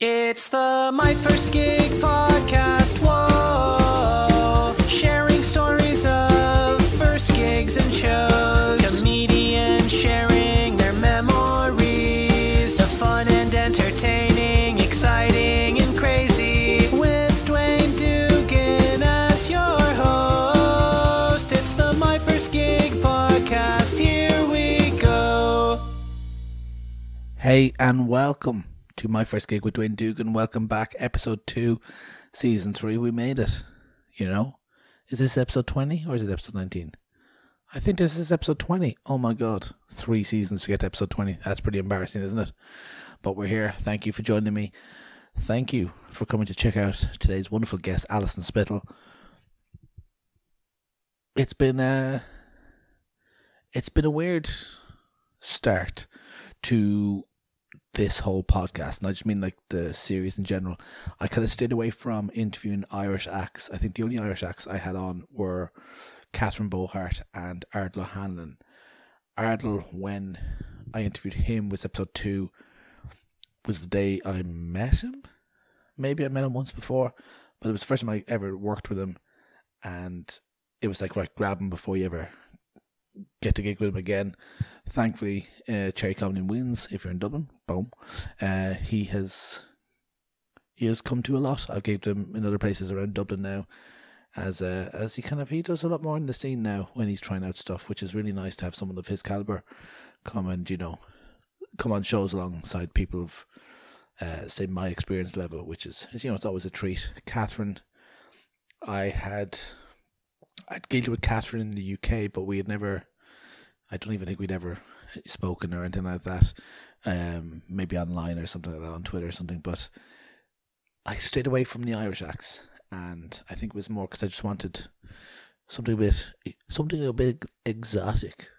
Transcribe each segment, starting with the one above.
It's the My First Gig podcast, whoa. Sharing stories of first gigs and shows. Comedians sharing their memories. It's fun and entertaining, exciting and crazy. With Dwayne Dugan as your host. It's the My First Gig podcast, here we go. Hey and welcome to My First Gig with Dwayne Dugan. Welcome back, episode 2, season 3. We made it, you know. Is this episode 20 or is it episode 19? I think this is episode 20. Oh my god, 3 seasons to get to episode 20. That's pretty embarrassing, isn't it? But we're here. Thank you for joining me. Thank you for coming to check out today's wonderful guest, Alison Spittle. It's been a weird start to this whole podcast, and I just mean like the series in general. I kind of stayed away from interviewing Irish acts. I think the only Irish acts I had on were Catherine Bohart and Ardal O'Hanlon. Ardal, when I interviewed him, was episode 2, was the day I met him. Maybe I met him once before, but it was the first time I ever worked with him, and it was like, right, grab him before you ever get to gig with him again. Thankfully, Cherry Comedy wins. If you're in Dublin, boom. He has come to a lot. I've gigged him in other places around Dublin now, as he does a lot more in the scene now when he's trying out stuff, which is really nice to have someone of his caliber come and come on shows alongside people of say my experience level, which is it's always a treat. Catherine, I'd gigged with Catherine in the UK, but I don't even think we'd ever spoken or anything like that. Maybe online or something like that, on Twitter or something. But I stayed away from the Irish acts, and I think it was more because I just wanted something a bit exotic,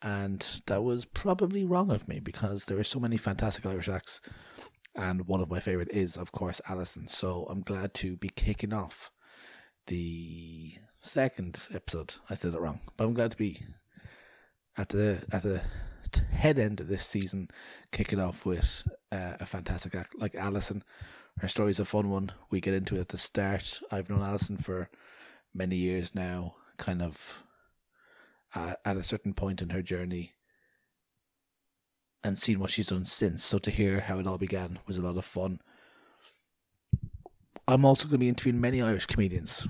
And that was probably wrong of me, because there are so many fantastic Irish acts, and one of my favourite is, of course, Alison. So I'm glad to be kicking off the second episode. I said it wrong, but I'm glad to be at the head end of this season, kicking off with a fantastic act like Alison. Her story's a fun one. We get into it at the start. I've known Alison for many years now, kind of at a certain point in her journey, and seen what she's done since. So to hear how it all began was a lot of fun. I'm also going to be interviewing many Irish comedians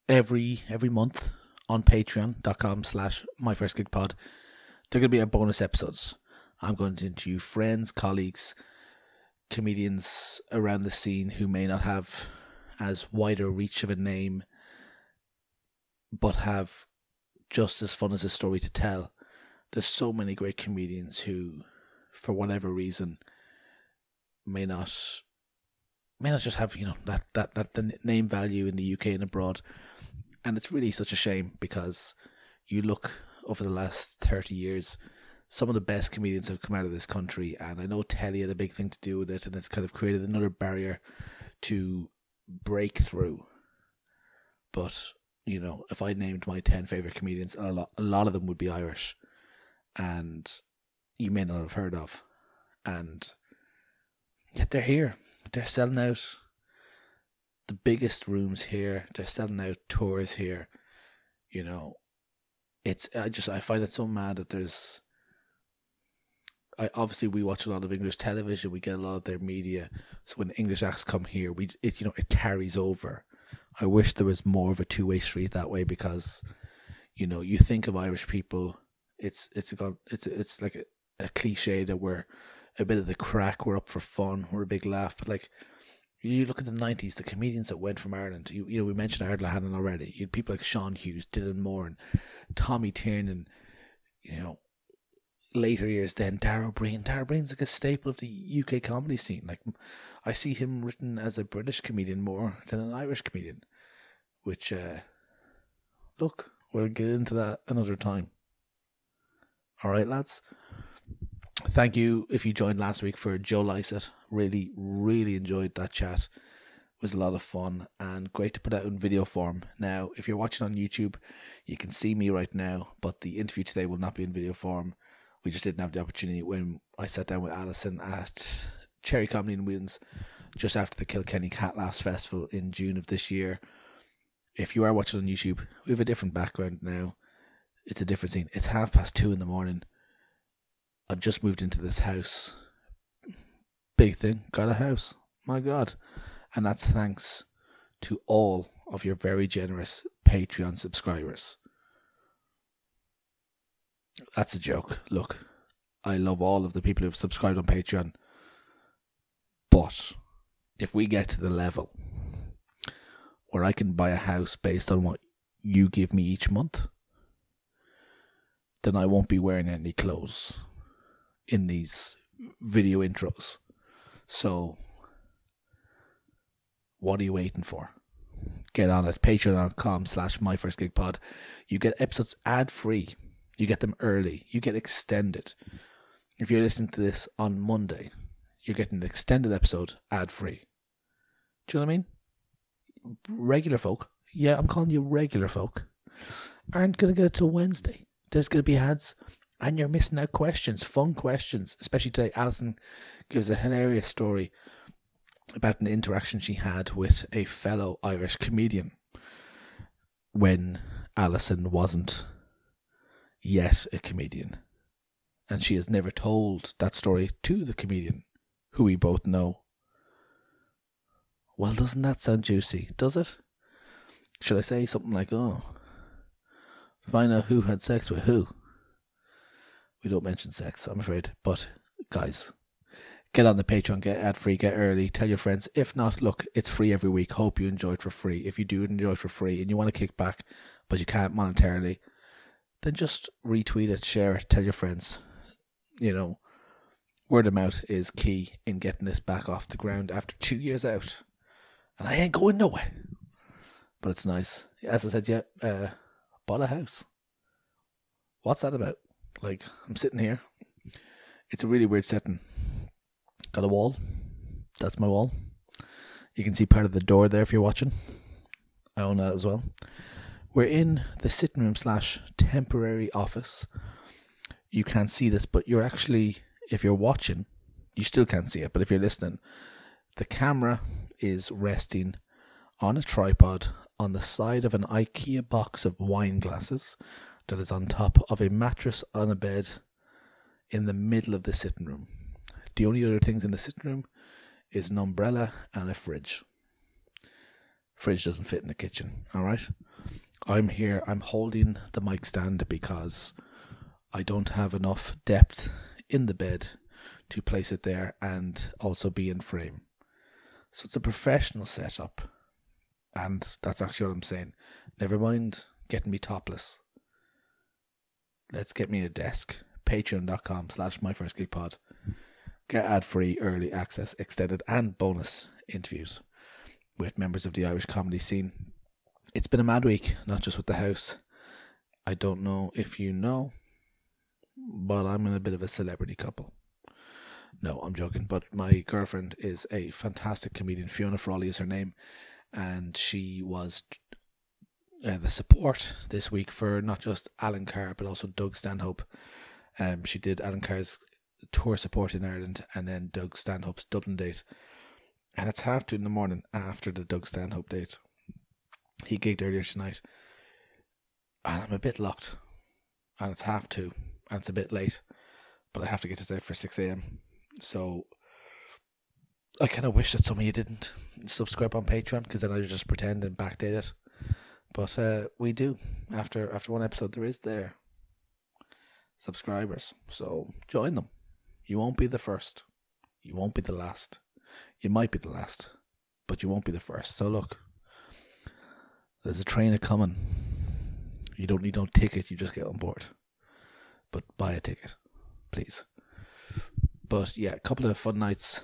every month on patreon.com/myfirstgigpod. They're going to be our bonus episodes. I'm going to interview friends, colleagues, comedians around the scene who may not have as wide a reach of a name, but have just as fun as a story to tell. There's so many great comedians who, for whatever reason, may not just have that the name value in the UK and abroad. And it's really such a shame, because you look over the last 30 years, some of the best comedians have come out of this country, and I know telly had a big thing to do with it, and it's kind of created another barrier to break through. But if I named my 10 favourite comedians, a lot of them would be Irish, and you may not have heard of, and yet they're here. They're selling out the biggest rooms here. They're selling out tours here. I find it so mad that obviously we watch a lot of English television. We get a lot of their media. So when English acts come here, it carries over. I wish there was more of a two-way street that way, because you think of Irish people, it's like a cliche that we're a bit of the crack, we're up for fun, we're a big laugh. But like, you look at the 90s, the comedians that went from Ireland, we mentioned Ardal O'Hanlon already. You had people like Sean Hughes, Dylan Moore, and Tommy Tiernan, later years then Darragh Breen. Darragh Breen's like a staple of the UK comedy scene. Like, I see him written as a British comedian more than an Irish comedian, which look, we'll get into that another time. Alright, lads. Thank you if you joined last week for Joe Lycett. Really, really enjoyed that chat. It was a lot of fun and great to put out in video form. Now, if you're watching on YouTube, you can see me right now, but the interview today will not be in video form. we just didn't have the opportunity when I sat down with Alison at Cherry Comedy in Whelan's just after the Kilkenny Cat Laughs Festival in June of this year. If you are watching on YouTube, we have a different background now. It's a different scene. It's 2:30 in the morning. I've just moved into this house. Big thing. Got a house. My God. And that's thanks to all of your very generous Patreon subscribers. That's a joke. Look, I love all of the people who've subscribed on Patreon. But if we get to the level where I can buy a house based on what you give me each month, then I won't be wearing any clothes in these video intros. So, what are you waiting for? Get on it. Patreon.com/myfirstgigpod. You get episodes ad-free. You get them early. You get extended. If you're listening to this on Monday, you're getting the extended episode ad-free. Do you know what I mean? Regular folk, yeah, I'm calling you regular folk, aren't going to get it till Wednesday. There's going to be ads, and you're missing out questions, fun questions. Especially today, Alison gives a hilarious story about an interaction she had with a fellow Irish comedian when Alison wasn't yet a comedian. And she has never told that story to the comedian, who we both know. Well, doesn't that sound juicy? Does it? Should I say something like, find out who had sex with who? We don't mention sex, I'm afraid. But, guys, get on the Patreon, get ad-free, get early, tell your friends. If not, look, it's free every week. Hope you enjoy it for free. If you do enjoy it for free and you want to kick back, but you can't monetarily, then just retweet it, share it, tell your friends. You know, word of mouth is key in getting this back off the ground after 2 years out. And I ain't going nowhere. But it's nice. As I said, bought a house. What's that about? Like, I'm sitting here. It's a really weird setting. Got a wall. That's my wall. You can see part of the door there if you're watching. I own that as well. We're in the sitting room / temporary office. You can't see this, but you're actually, if you're watching, you still can't see it. But if you're listening, the camera is resting on a tripod on the side of an IKEA box of wine glasses that is on top of a mattress on a bed in the middle of the sitting room. The only other things in the sitting room is an umbrella and a fridge. Fridge doesn't fit in the kitchen, alright? I'm here, I'm holding the mic stand because I don't have enough depth in the bed to place it there and also be in frame. So it's a professional setup, and that's actually what I'm saying. Never mind getting me topless. Let's get me a desk. Patreon.com/myfirstgigpod. Get ad-free, early access, extended and bonus interviews with members of the Irish comedy scene. It's been a mad week, not just with the house. I don't know if you know, but I'm in a bit of a celebrity couple. No, I'm joking, but my girlfriend is a fantastic comedian. Fiona Frawley is her name, and she was the support this week for not just Alan Carr, but also Doug Stanhope. She did Alan Carr's tour support in Ireland, and then Doug Stanhope's Dublin date. And it's 2:30 in the morning after the Doug Stanhope date. He gigged earlier tonight, and I'm a bit locked. And it's 2:30, and it's a bit late, but I have to get this out for 6 a.m. So I kind of wish that some of you didn't subscribe on Patreon, because then I would just pretend and backdate it. But we do. After one episode, there is their subscribers. So join them. You won't be the first. You won't be the last. You might be the last, but you won't be the first. So look, there's a train a-coming. You don't need no ticket. You just get on board. But buy a ticket, please. But yeah, a couple of fun nights.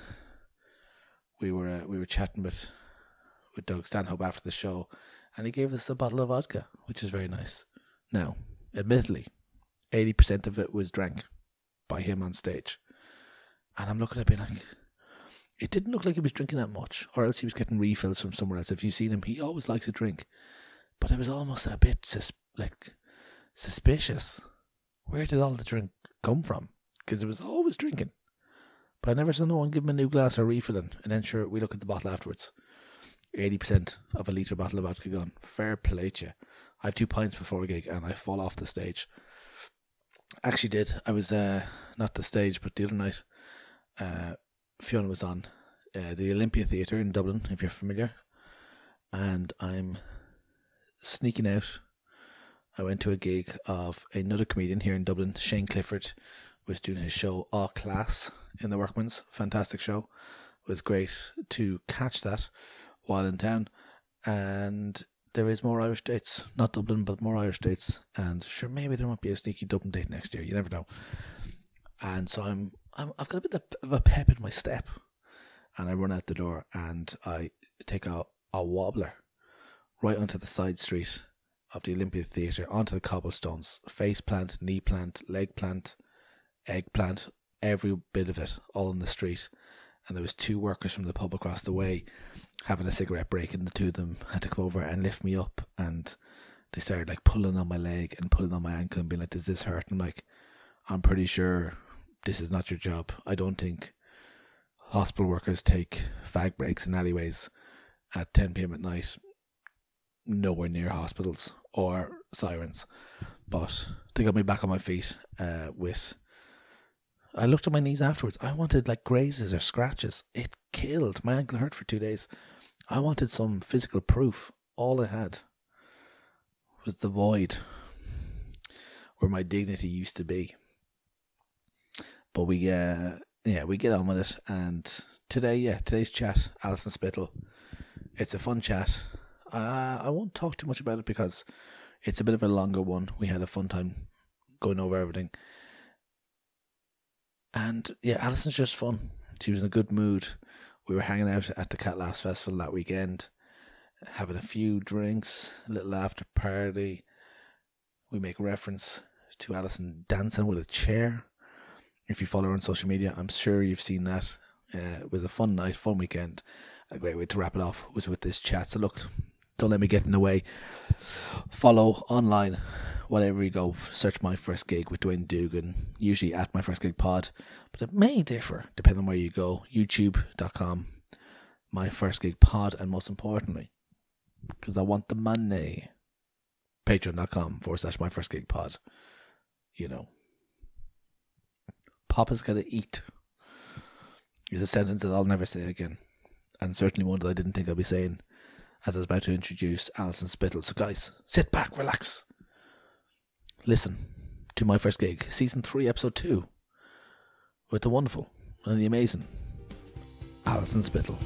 We were chatting with Doug Stanhope after the show, and he gave us a bottle of vodka, which is very nice. Now, admittedly, 80% of it was drank by him on stage, and I'm looking at it being like, it didn't look like he was drinking that much, or else he was getting refills from somewhere else. If you've seen him, he always likes a drink, but it was almost a bit suspicious. where did all the drink come from? Because it was always drinking. But I never saw no one give him a new glass or refilling. And then sure, we look at the bottle afterwards. 80% of a litre bottle of vodka gone. Fair play to you. I have 2 pints before a gig and I fall off the stage. Actually did. I was, not the stage, but the other night, Fiona was on the Olympia Theatre in Dublin, if you're familiar. And I'm sneaking out. I went to a gig of another comedian here in Dublin, Shane Clifford, was doing his show All Class in the Workman's. Fantastic show. It was great to catch that while in town. And there is more Irish dates. Not Dublin, but more Irish dates. And sure, maybe there might be a sneaky Dublin date next year. You never know. And so I've got a bit of a pep in my step. And I run out the door and I take a wobbler right onto the side street of the Olympia Theatre, onto the cobblestones. Face plant, knee plant, leg plant, eggplant, every bit of it, all in the street. And there was 2 workers from the pub across the way having a cigarette break, and the 2 of them had to come over and lift me up, and they started like pulling on my leg and pulling on my ankle and being like, does this hurt? And I'm like, I'm pretty sure this is not your job. I don't think hospital workers take fag breaks in alleyways at 10 p.m. at night, nowhere near hospitals or sirens. But they got me back on my feet I looked at my knees afterwards. I wanted like grazes or scratches. It killed. My ankle hurt for 2 days. I wanted some physical proof. All I had was the void where my dignity used to be. But we get on with it. And today's chat, Alison Spittle. It's a fun chat. I won't talk too much about it because it's a bit of a longer one. We had a fun time going over everything. And yeah, Alison's just fun. She was in a good mood. We were hanging out at the Cat Laughs Festival that weekend, having a few drinks, a little after party. We make reference to Alison dancing with a chair. If you follow her on social media, I'm sure you've seen that. It was a fun night, fun weekend. A great way to wrap it off was with this chat. So look, don't let me get in the way. Follow online. Whatever you go, search My First Gig with Dwayne Dugan, usually at My First Gig Pod, but it may differ depending on where you go. YouTube.com, My First Gig Pod, and most importantly, because I want the money, Patreon.com/My First Gig Pod. You know, Papa's gotta eat is a sentence that I'll never say again, and certainly one that I didn't think I'd be saying as I was about to introduce Alison Spittle. So guys, sit back, relax. Listen to My First Gig, Season 3, Episode 2, with the wonderful and the amazing Alison Spittle.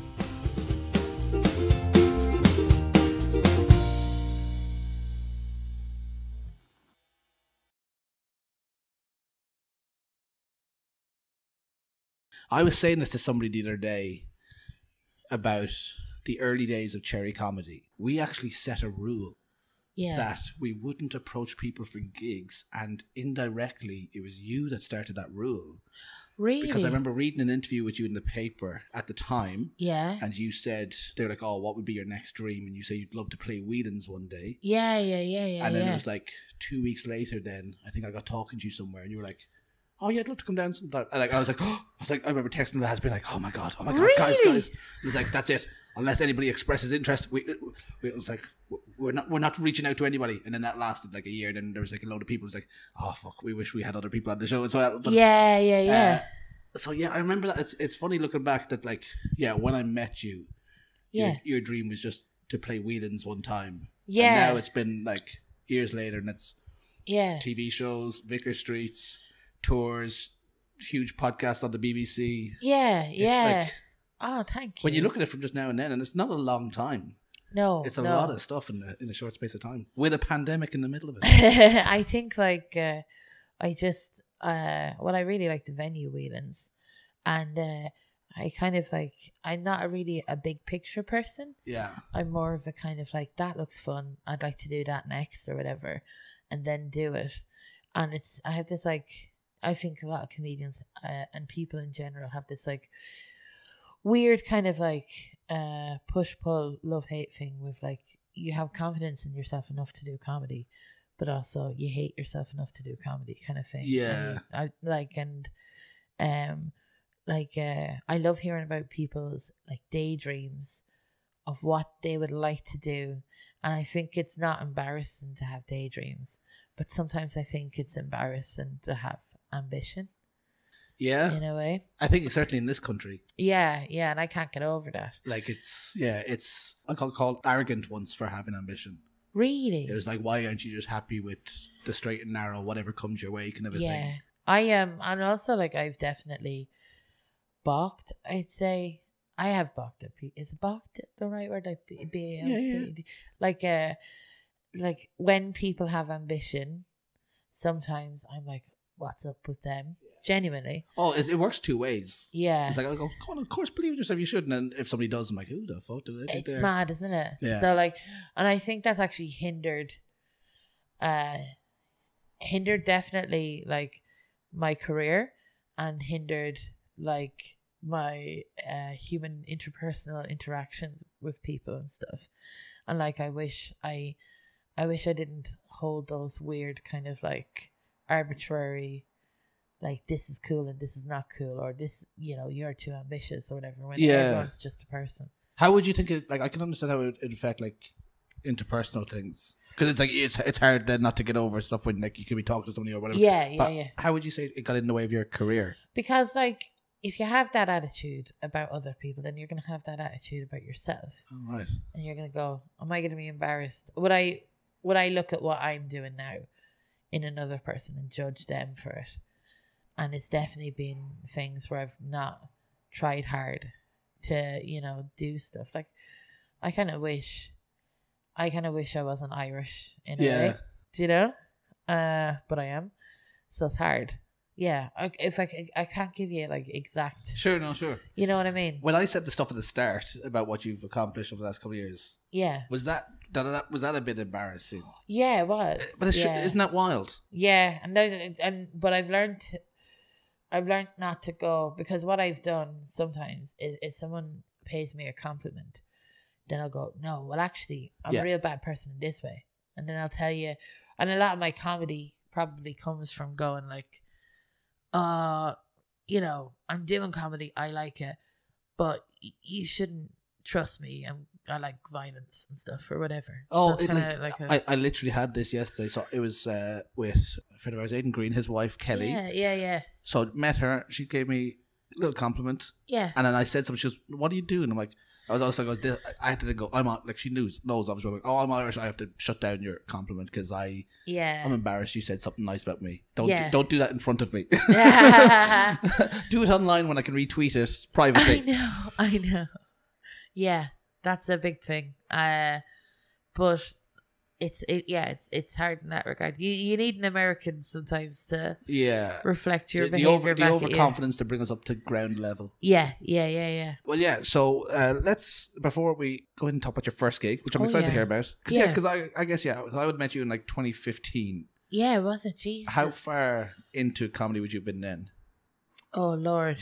I was saying this to somebody the other day about the early days of Cherry Comedy. We actually set a rule. Yeah. That we wouldn't approach people for gigs, and indirectly it was you that started that rule. Really? Because I remember reading an interview with you in the paper at the time. Yeah. And you said, they were like, oh, what would be your next dream? And you say you'd love to play Whelans one day. Yeah. And then it was like 2 weeks later then, I think I got talking to you somewhere and you were like, oh yeah, I'd love to come down sometime. And I was like, I remember texting the husband like, oh my God, really? guys. He was like, that's it. Unless anybody expresses interest, it was like, we're not reaching out to anybody. And then that lasted like a year. Then there was like a load of people who was like, oh fuck, we wish we had other people on the show as well. But, so yeah, I remember that. It's funny looking back that like, yeah, when I met you, your dream was just to play Whelans one time. Yeah. And now it's been like years later and it's TV shows, Vicar Streets, tours, huge podcast on the BBC. It's like, oh, thank you. When you look at it from just now and then, and it's not a long time. No, it's a lot of stuff in a short space of time with a pandemic in the middle of it. I think like I really like the venue Whelans, and I kind of like, I'm not really a big picture person. Yeah, I'm more of a kind of like, that looks fun, I'd like to do that next or whatever, and then do it. And I have this like, I think a lot of comedians and people in general have this like weird kind of like push-pull love-hate thing with like, you have confidence in yourself enough to do comedy, but also you hate yourself enough to do comedy kind of thing. Yeah. I love hearing about people's like daydreams of what they would like to do. And I think it's not embarrassing to have daydreams, but sometimes I think it's embarrassing to have ambition. Yeah. In a way. I think certainly in this country. Yeah, and I can't get over that. Like I got called arrogant once for having ambition. Really? It was like, why aren't you just happy with the straight and narrow, whatever comes your way kind of a thing? Yeah. I am, and also like I've definitely balked, I'd say. I have balked at people. Is balked the right word? Like B-A-L-K-D? Like when people have ambition, sometimes I'm like, what's up with them? Genuinely. Oh, it works two ways. Yeah. It's like, I go, come on, of course, believe in yourself, you should. And then if somebody does, I'm like, who the fuck did they think It's mad, isn't it? Yeah. So like, and I think that's actually hindered definitely like my career, and hindered like my human interpersonal interactions with people and stuff. And like I wish I didn't hold those weird kind of like arbitrary, like this is cool and this is not cool, or this, you know, you're too ambitious or whatever, when everyone's just a person. How would you think it, like, I can understand how it would affect like interpersonal things, because it's like it's hard then not to get over stuff when like you could be talking to somebody or whatever. Yeah. How would you say it got in the way of your career? Because like if you have that attitude about other people, then you're going to have that attitude about yourself. Oh, right. And you're going to go, am I going to be embarrassed? Would I look at what I'm doing now in another person and judge them for it? And it's definitely been things where I've not tried hard to, you know, do stuff. Like I kind of wish I wasn't Irish in a way. Do you know? But I am. So it's hard. Yeah, I can't give you like exact. Sure. You know what I mean? When I said the stuff at the start about what you've accomplished over the last couple of years, yeah, was that a bit embarrassing? Yeah, it was. But isn't that wild? Yeah, but I've learned not to go, because what I've done sometimes is someone pays me a compliment, then I'll go, no, well actually I'm a real bad person in this way, and then I'll tell you, and a lot of my comedy probably comes from going like, you know, I'm doing comedy, I like it, but you shouldn't trust me. I like violence and stuff or whatever. Oh, so I literally had this yesterday. So it was with a friend of ours, Aidan Green, his wife Kelly. Yeah. So met her. She gave me a little compliment. Yeah. And then I said something. She goes, "What are you doing?" I'm like, I had to go. I'm like, she knows obviously. I'm like, oh, I'm Irish. I have to shut down your compliment because I'm embarrassed. You said something nice about me. Don't do that in front of me. Do it online when I can retweet it privately. I know. Yeah, that's a big thing. But it's hard in that regard. You need an American sometimes to reflect your behavior. The overconfidence to bring us up to ground level. Yeah. Well, yeah. So let's, before we go ahead and talk about your first gig, which I'm excited to hear about. Because I guess I would have met you in like 2015. Yeah, was it? Jesus. How far into comedy would you have been then? Oh Lord,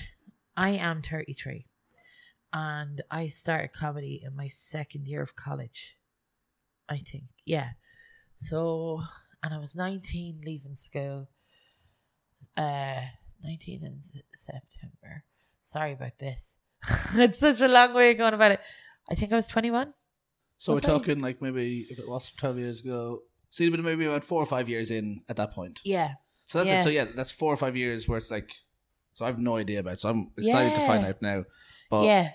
I am 33, and I started comedy in my second year of college, I think. Yeah. So, and I was 19 leaving school. 19 in September. Sorry about this. It's such a long way of going about it. I think I was 21. So we're talking like maybe, if it was 12 years ago, so you'd been maybe about 4 or 5 years in at that point. Yeah. So that's it. So that's 4 or 5 years where it's like, so I have no idea about it. So I'm excited to find out now. But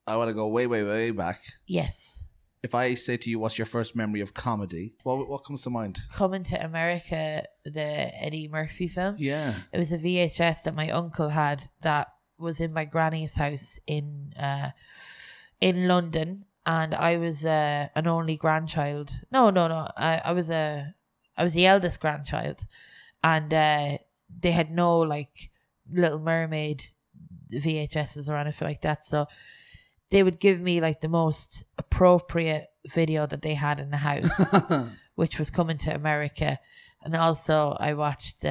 I want to go way, way, way back. Yes. If I say to you, what's your first memory of comedy? What comes to mind? Coming to America, the Eddie Murphy film. Yeah. It was a VHS that my uncle had that was in my granny's house in London, and I was an only grandchild. No. I was the eldest grandchild, and they had no like Little Mermaid VHSs or anything like that, so they would give me like the most appropriate video that they had in the house, which was Coming to America. And also I watched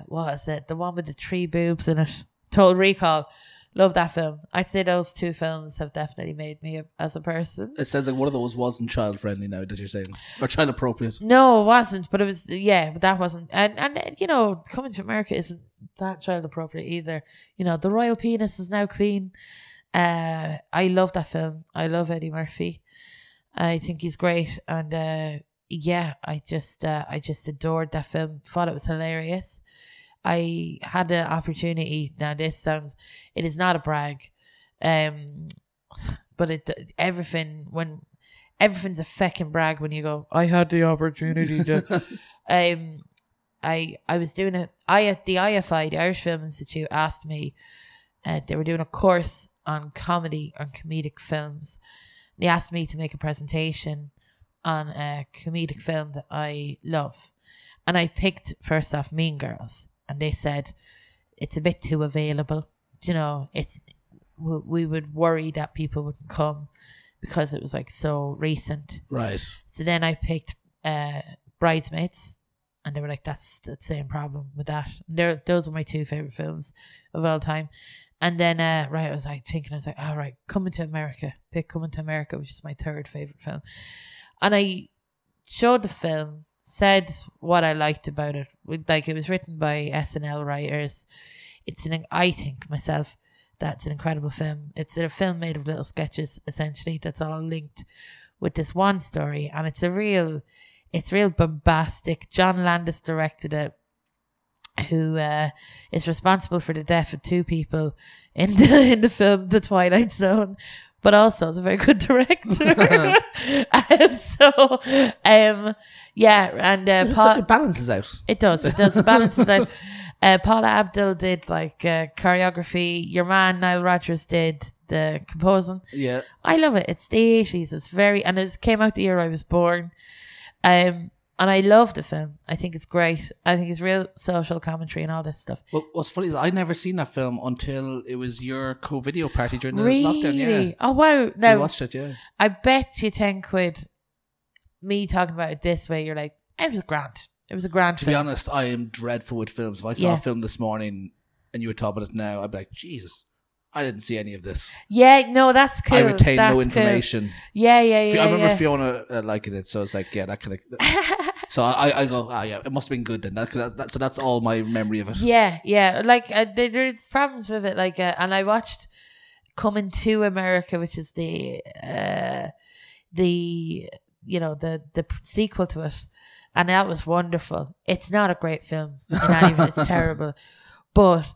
what is it, the one with the 3 boobs in it, Total Recall. Love that film. I'd say those two films have definitely made me as a person. It sounds like one of those wasn't child friendly now that you're saying, or child appropriate. No, it wasn't, but it was, but that wasn't. And Coming to America isn't that child appropriate either. The royal penis is now clean. I love that film. I love Eddie Murphy. I think he's great. And I just adored that film. Thought it was hilarious. I had the opportunity. Now it is not a brag, but everything's a feckin' brag when you go, I had the opportunity to. I was doing the IFI, the Irish Film Institute, asked me. They were doing a course on comedic films. They asked me to make a presentation on a comedic film that I love, and I picked first off Mean Girls. And they said, it's a bit too available. We would worry that people wouldn't come because it was like so recent. Right. So then I picked Bridesmaids. And they were like, that's the same problem with that. And those are my two favourite films of all time. And then, I was like, all right, Coming to America. Pick Coming to America, which is my third favourite film. And I showed the film, said what I liked about it. Like, it was written by SNL writers. I think myself that's an incredible film. It's a film made of little sketches, essentially, that's all linked with this one story. And it's real bombastic. John Landis directed it, who is responsible for the death of two people in the film The Twilight Zone. But also is a very good director. It balances out. It does. It balances out. Paula Abdul did choreography. Your man Nile Rodgers did the composing. Yeah, I love it. It's the 80s. It's and it came out the year I was born. And I love the film. I think it's great. I think it's real social commentary and all this stuff. Well, what's funny is I'd never seen that film until it was your co-video party during the really? lockdown. Yeah. Oh, wow. Now, you watched it, yeah. I bet you 10 quid, me talking about it this way, you're like, it was grand. It was a grand film. To be honest, I am dreadful with films. If I saw a film this morning and you were talking about it now, I'd be like, Jesus, I didn't see any of this. Yeah, no, that's cool. I retain no information. Cool. Yeah. I remember Fiona liking it, so it's like, yeah, that kind of... So I go, it must have been good then. So that's all my memory of it. Yeah. Like, there's problems with it. Like, and I watched Coming to America, which is the sequel to it, and that was wonderful. It's not a great film in any way. It's terrible, but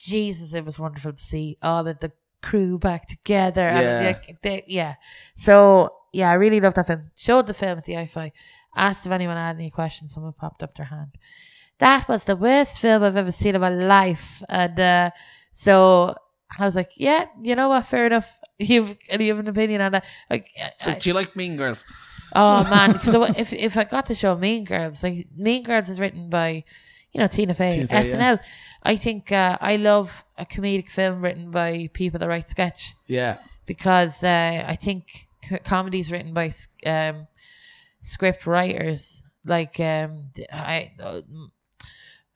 Jesus, it was wonderful to see all of the crew back together. Yeah. So I really loved that film. Showed the film at the IFI. Asked if anyone had any questions. Someone popped up their hand. That was the worst film I've ever seen in my life. And so I was like, yeah, you know what? Fair enough. You have an opinion on that? So do you like Mean Girls? Oh, man. Because if I got to show Mean Girls, like Mean Girls is written by, Tina Fey, SNL. Yeah. I think I love a comedic film written by people that write sketch. Yeah. Because I think comedy's written by... script writers,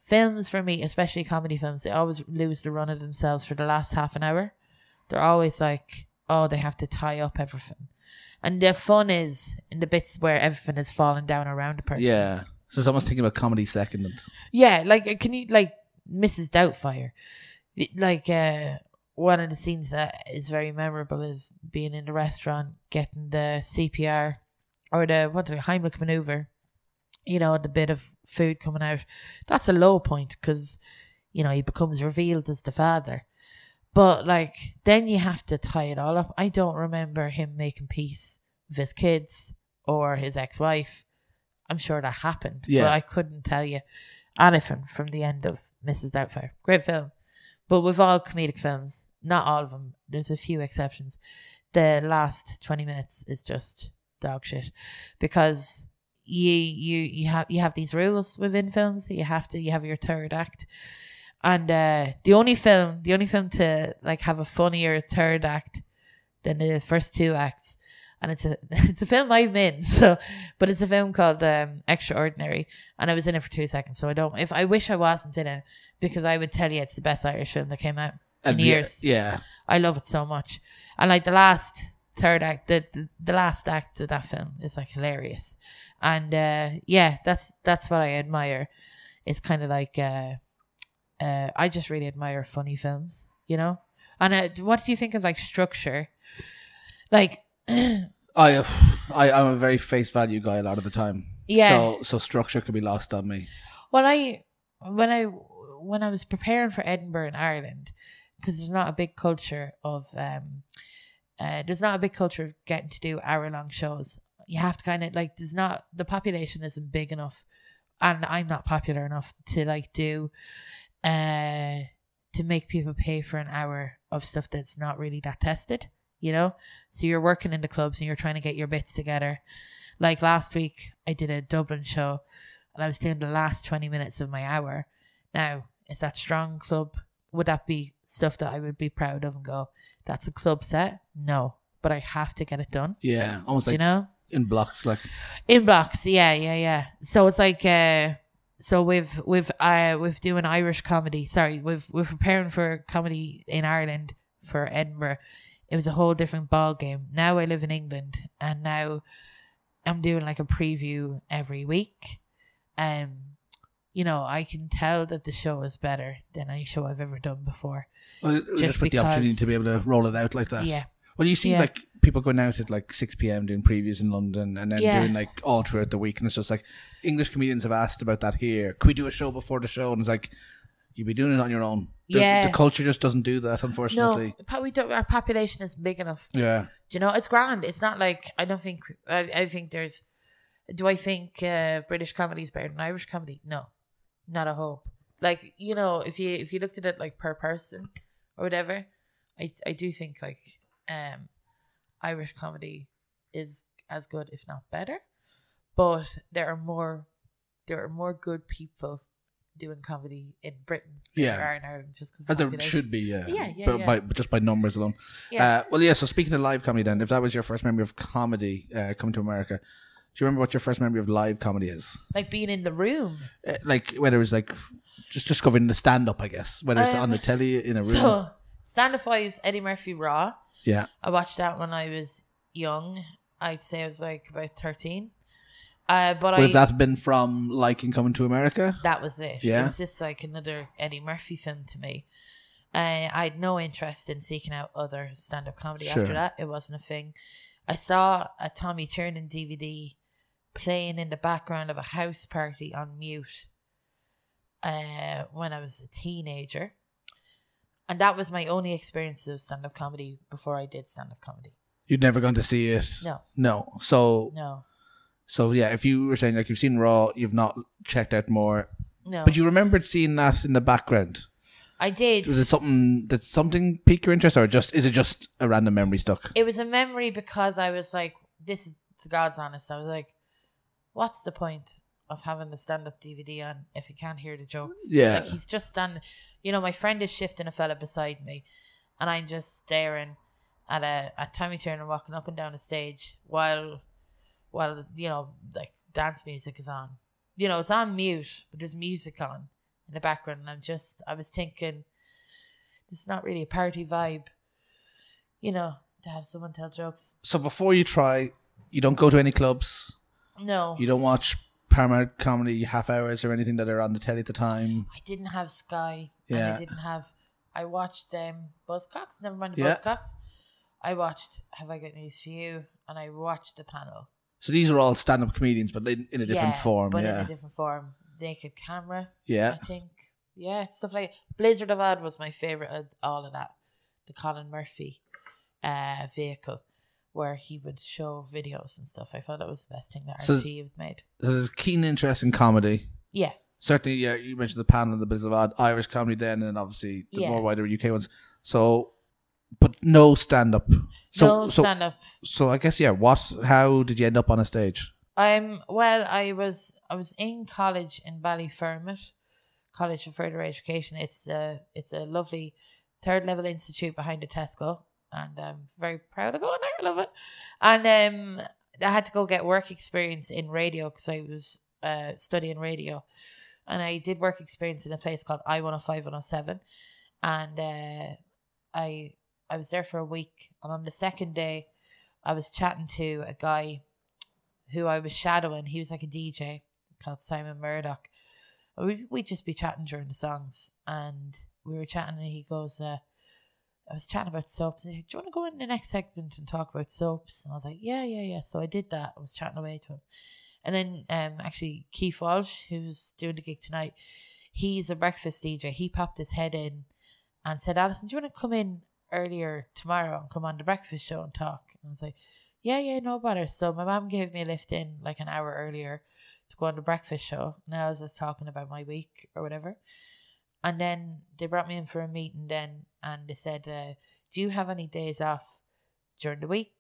films for me, especially comedy films, they always lose the run of themselves for the last half an hour. They're always like, they have to tie up everything, and the fun is in the bits where everything is falling down around a person. Yeah, so someone's thinking about comedy second. Can you Mrs. Doubtfire? One of the scenes that is very memorable is being in the restaurant, getting the CPR. Or the Heimlich maneuver, the bit of food coming out. That's a low point because, he becomes revealed as the father. But, then you have to tie it all up. I don't remember him making peace with his kids or his ex-wife. I'm sure that happened. Yeah. But I couldn't tell you anything from the end of Mrs. Doubtfire. Great film. But with all comedic films, not all of them, there's a few exceptions. The last 20 minutes is just... dog shit, because you have these rules within films. You have your third act, and the only film to have a funnier third act than the first two acts, and it's a film I'm in. But it's a film called Extraordinary, and I was in it for 2 seconds. So I wish I wasn't in it, because I would tell you it's the best Irish film that came out. in years. Yeah. I love it so much. And like the last third act, the last act of that film is like hilarious. And that's what I admire. It's kind of like I just really admire funny films, you know. And what do you think of like structure? Like, I'm a very face value guy a lot of the time. Yeah. So structure could be lost on me. Well, when I was preparing for Edinburgh in Ireland, because there's not a big culture of getting to do hour-long shows. You have to kind of like, the population isn't big enough, and I'm not popular enough to like do to make people pay for an hour of stuff that's not really that tested, you know. So you're working in the clubs and you're trying to get your bits together. Like last week I did a Dublin show and I was doing the last 20 minutes of my hour. Now, is that strong club? Would that be stuff that I would be proud of and go, that's a club set? No, but I have to get it done. Yeah, almost like, you know, in blocks, like in blocks. Yeah. So it's like, so we've doing Irish comedy. Sorry, we're preparing for comedy in Ireland for Edinburgh. It was a whole different ball game. Now I live in England, and now I'm doing like a preview every week. You know, I can tell that the show is better than any show I've ever done before. Well, just with the opportunity to be able to roll it out like that. Yeah. Well, you see like people going out at like 6 p.m. doing previews in London and then doing like all throughout the week. And it's just like, English comedians have asked about that here. Could we do a show before the show? And it's like, you'd be doing it on your own. The culture just doesn't do that, unfortunately. No, our population is big enough. Yeah. Do you know, it's grand. It's not like, I think there's, do I think British comedy is better than Irish comedy? No, not a hope. Like, you know, if you looked at it like per person or whatever, I do think like Irish comedy is as good, if not better. But there are more good people doing comedy in Britain than there are in Ireland, just because as it should be, but just by numbers alone. So speaking of live comedy, then, if that was your first memory of comedy coming to America, do you remember what your first memory of live comedy is? Like being in the room, like whether it was like just covering the stand up, I guess, whether it's on the telly in a room. So stand up wise, Eddie Murphy Raw. Yeah, I watched that when I was young. I'd say I was like about 13. But would that have been from liking Coming to America? That was it. Yeah. It was just like another Eddie Murphy film to me. I had no interest in seeking out other stand-up comedy after that. It wasn't a thing. I saw a Tommy Tiernan DVD playing in the background of a house party on mute when I was a teenager. And that was my only experience of stand-up comedy before I did stand-up comedy. You'd never gone to see it? No. So yeah, if you were saying like you've seen Raw, you've not checked out more. No. But you remembered seeing that in the background. I did. Was it something pique your interest, or is it just a random memory stuck? It was a memory because I was like, this is the God's honest. I was like, what's the point of having the stand-up DVD on if you can't hear the jokes? Yeah. Like, he's just standing. You know, my friend is shifting a fella beside me, and I'm just staring at Tommy Tiernan walking up and down the stage while you know, like dance music is on. You know, it's on mute, but there's music on in the background, and I was thinking, this is not really a party vibe, you know, to have someone tell jokes. So before you try, you don't go to any clubs? No. You don't watch Paramount Comedy half hours or anything that are on the telly at the time? I didn't have Sky. Yeah. And I watched Buzzcocks, never mind the Buzzcocks. I watched Have I Got News For You, and I watched The Panel. So these are all stand-up comedians, but in a different form. But in a different form. Naked Camera. Yeah. I think. Yeah, stuff like Blizzard of Odd was my favourite of all of that. The Colin Murphy vehicle where he would show videos and stuff. I thought that was the best thing that RTE had made. So there's keen interest in comedy. Yeah. Certainly, yeah, you mentioned The Panel and the Blizzard of Odd, Irish comedy then, and obviously the more wider UK ones. So... But no stand-up. No stand-up. So I guess, how did you end up on a stage? Well, I was in college in Ballyfermot, College of Further Education. It's a lovely third level institute behind the Tesco, and I'm very proud to go in there. I love it. And I had to go get work experience in radio because I was studying radio, and I did work experience in a place called I-105 107, and I was there for a week, and on the second day, I was chatting to a guy who I was shadowing. He was like a DJ called Simon Murdoch. We'd just be chatting during the songs, and we were chatting, and he goes, I was chatting about soaps. And he said, do you want to go in the next segment and talk about soaps? And I was like, yeah. So I did that. I was chatting away to him. And then actually Keith Walsh, who's doing the gig tonight, he's a breakfast DJ. He popped his head in and said, Alison, do you want to come in earlier tomorrow and come on the breakfast show and talk? And I was like, yeah, no bother. So my mum gave me a lift in like an hour earlier to go on the breakfast show. And I was just talking about my week or whatever. And then they brought me in for a meeting then, and they said, do you have any days off during the week?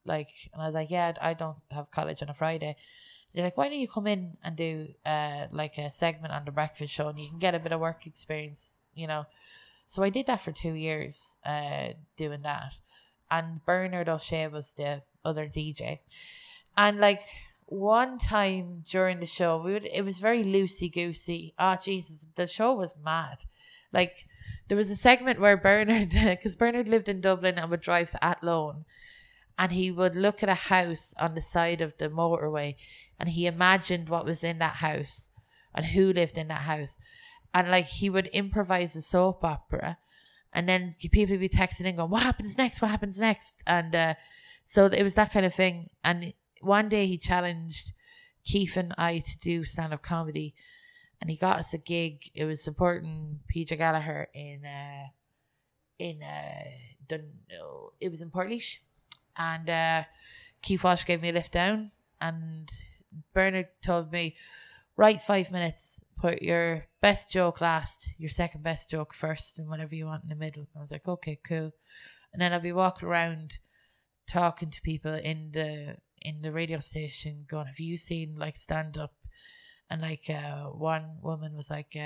Like, and I was like, yeah, I don't have college on a Friday. They're like, why don't you come in and do like a segment on the breakfast show, and you can get a bit of work experience, you know. So I did that for 2 years, doing that. And Bernard O'Shea was the other DJ. And like one time during the show, it was very loosey-goosey. Oh, Jesus, the show was mad. Like, there was a segment where Bernard, because Bernard lived in Dublin and would drive to Athlone, and he would look at a house on the side of the motorway, and he imagined what was in that house and who lived in that house. And like, he would improvise a soap opera, and then people would be texting in going, what happens next? And so it was that kind of thing. And one day he challenged Keith and I to do stand-up comedy, and he got us a gig. It was supporting PJ Gallagher it was in Portlaoise. And Keith Walsh gave me a lift down, and Bernard told me, write 5 minutes, put your best joke last, your second best joke first, and whatever you want in the middle. And I was like, okay, cool. And then I'll be walking around talking to people in the radio station going, have you seen like stand up? And like one woman was like,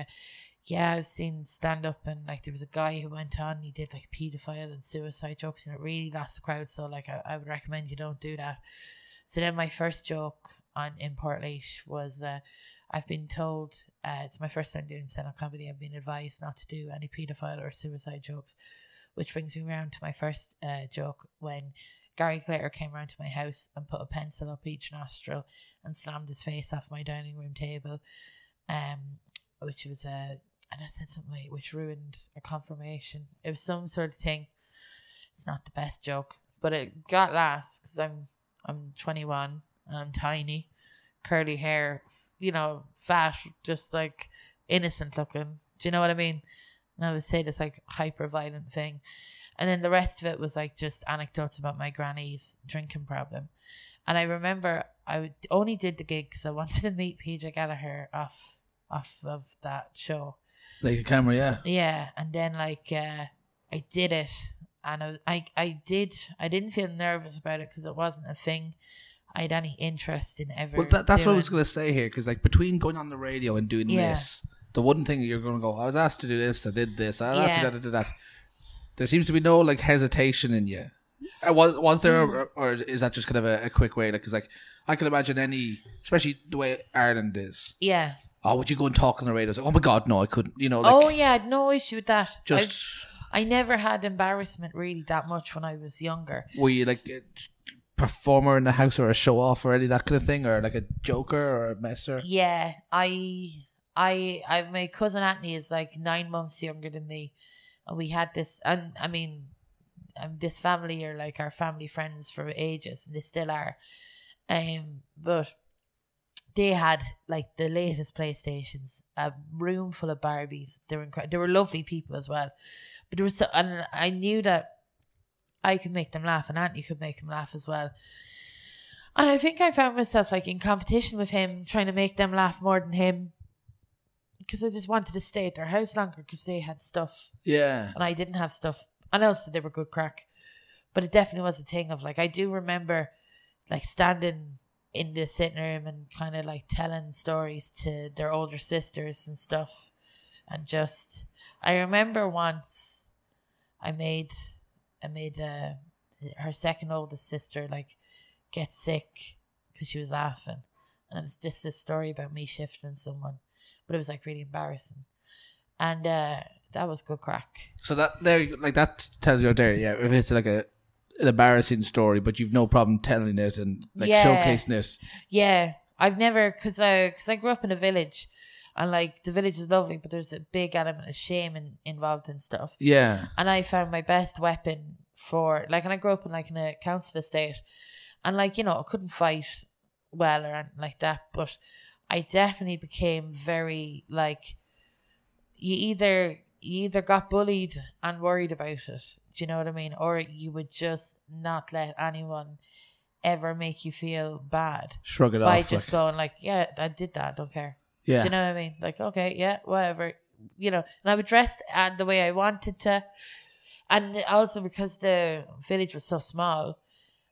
yeah, I've seen stand up, and like there was a guy who went on, he did like paedophile and suicide jokes, and it really lost the crowd, so like I would recommend you don't do that. So then my first joke in Portlaoise was, I've been told, it's my first time doing stand-up comedy, I've been advised not to do any paedophile or suicide jokes, which brings me around to my first joke when Gary Glitter came round to my house and put a pencil up each nostril and slammed his face off my dining room table, which was and I said something like, which ruined a confirmation. It was some sort of thing. It's not the best joke, but it got laughs because I'm 21 and I'm tiny, curly hair, you know, fat, just like innocent looking. Do you know what I mean? And I would say this like hyper violent thing. And then the rest of it was like just anecdotes about my granny's drinking problem. And I remember I only did the gig because I wanted to meet PJ Gallagher off of that show. Like a camera, yeah. Yeah, and then like I did it, and I didn't feel nervous about it because it wasn't a thing I had any interest in ever. Well, that's doing. what I was going to say here, because like between going on the radio and doing this, the one thing you're going to go, I was asked to do this, I did this, I had to do that. There seems to be no like hesitation in you. Was there, or is that just kind of a quick way? Like, because like I can imagine especially the way Ireland is. Yeah. Oh, would you go and talk on the radio? Like, oh my God, no, I couldn't. You know. Like, oh yeah, no issue with that. Just I never had embarrassment really that much when I was younger. Were you like a performer in the house or a show off or any of that kind of thing, or like a joker or a messer? Yeah, I my cousin Anthony is like 9 months younger than me, and we had this, and I mean, this family are like our family friends for ages, and they still are. But they had like the latest PlayStations, a room full of Barbies. They were lovely people as well, but there was and I knew that I could make them laugh, and Anthony could make them laugh as well. And I think I found myself like in competition with him, trying to make them laugh more than him, because I just wanted to stay at their house longer because they had stuff, yeah, and I didn't have stuff. And also they were good crack, but it definitely was a thing of like, I do remember like standing in the sitting room and kind of like telling stories to their older sisters and stuff. And just, I remember once I made her second oldest sister like get sick because she was laughing, and it was just a story about me shifting someone, but it was like really embarrassing. And that was good crack. So that there, like that tells you there, yeah. If it's like an embarrassing story, but you've no problem telling it and like showcasing it. Yeah, I've never because I grew up in a village, and like the village is lovely, but there's a big element of shame involved in stuff. Yeah, and I found my best weapon for like, and I grew up in like in a council estate, and like, you know, I couldn't fight well or anything like that, but I definitely became very like, you either got bullied and worried about it, do you know what I mean, or you would just not let anyone ever make you feel bad, shrug it by off, just like, going like, yeah, I did that, I don't care. Yeah, do you know what I mean? Like, okay, yeah, whatever, you know. And I would dress the way I wanted to, and also because the village was so small,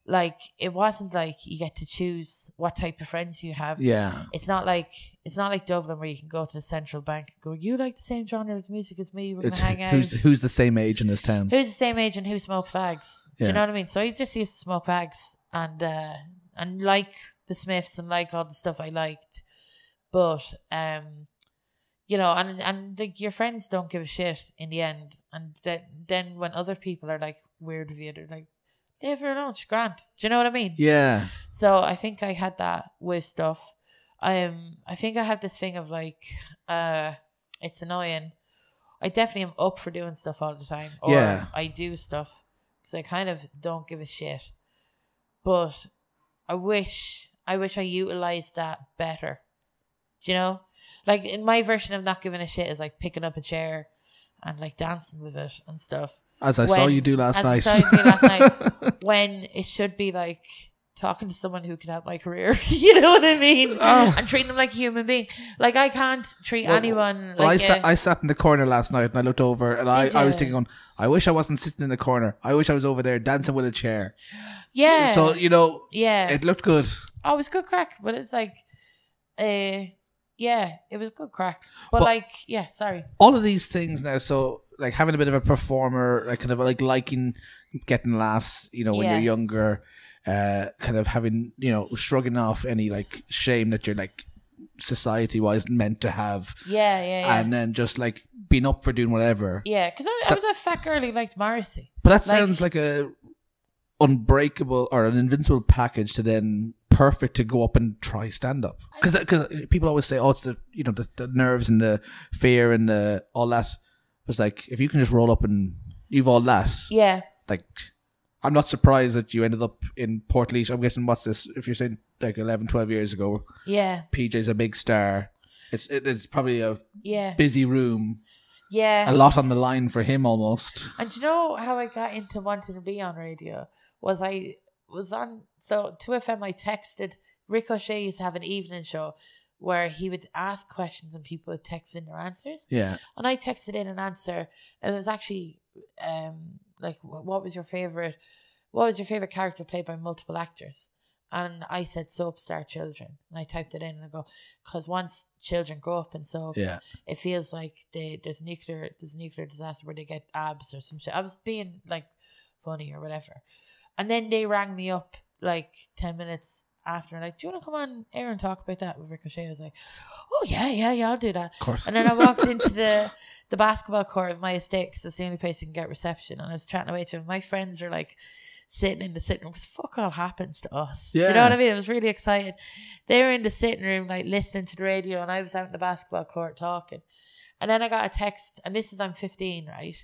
like it wasn't like you get to choose what type of friends you have. Yeah, it's not like Dublin where you can go to the central bank and go, you like the same genre of music as me, we're gonna hang out. Who's the same age in this town? Who's the same age and who smokes fags? Do you know what I mean? So I just used to smoke fags and like the Smiths and like all the stuff I liked, but you know, and like your friends don't give a shit in the end, and then when other people are like weird of you, they're like, leave her alone, she's grand. Do you know what I mean? Yeah. So I think I had that with stuff. I think I have this thing of like, it's annoying. I definitely am up for doing stuff all the time, or I do stuff because I kind of don't give a shit. But I wish I utilized that better. Do you know? Like in my version of not giving a shit is like picking up a chair and like dancing with it and stuff. As I saw you do last night. When it should be like talking to someone who can help my career. You know what I mean? Oh. And treating them like a human being. Like I can't treat anyone like I sat in the corner last night and I looked over and I was thinking, I wish I wasn't sitting in the corner. I wish I was over there dancing with a chair. Yeah. So, you know, yeah, it looked good. Oh, it was good crack, but it's like, yeah, it was good crack. But like, yeah, sorry. All of these things now, so like having a bit of a performer, like kind of like liking getting laughs, you know, when you're younger, kind of having, you know, shrugging off any like shame that you're like society wise meant to have. Yeah. And then just like being up for doing whatever. Yeah, because I was a fat girl who liked Morrissey. But that sounds like a unbreakable or an invincible package to then perfect to go up and try stand up, because people always say, oh, it's the, you know, the nerves and the fear and the all that. It's like, if you can just roll up and you've all that, like I'm not surprised that you ended up in Portlaoise. I'm guessing, what's this, if you're saying like 11-12 years ago, PJ's a big star, it's probably a busy room, a lot on the line for him almost. And do you know how I got into wanting to be on radio? Was I was on, so 2FM, I texted, Ricochet used to have an evening show where he would ask questions and people would text in their answers. Yeah. And I texted in an answer, and it was actually like, what was your favorite character played by multiple actors? And I said Soap Star Children, and I typed it in and I go, because once children grow up in soaps, it feels like there's a nuclear disaster where they get abs or some shit. I was being like funny or whatever. And then they rang me up like 10 minutes after and like, do you want to come on air and talk about that with Ricochet? I was like, oh yeah, I'll do that. Of course. And then I walked into the basketball court of my estate, because it's the only place you can get reception. And I was chatting away to him. My friends are like sitting in the sitting room, because fuck all happens to us. Yeah. Do you know what I mean? I was really excited. They were in the sitting room like listening to the radio, and I was out in the basketball court talking. And then I got a text, and this is, I'm 15, right?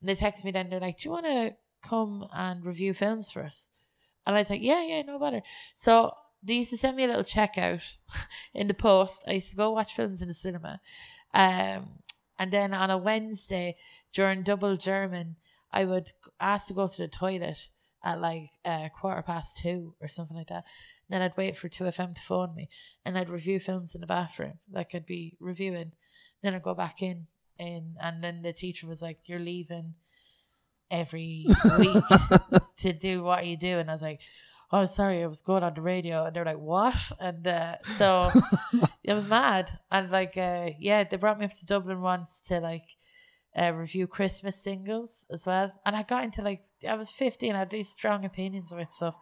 And they text me then, they're like, do you want to come and review films for us? And I was like, yeah, no bother. So they used to send me a little checkout in the post. I used to go watch films in the cinema. And then on a Wednesday during Double German, I would ask to go to the toilet at like 2:15 or something like that. And then I'd wait for 2FM to phone me, and I'd review films in the bathroom. Like I'd be reviewing. Then I'd go back in, and then the teacher was like, you're leaving every week to do what you do. And I was like, oh, sorry, I was going on the radio. And they're like, what? And so it was mad. And like, they brought me up to Dublin once to like review Christmas singles as well. And I got into like, I was 15, I had these strong opinions about stuff.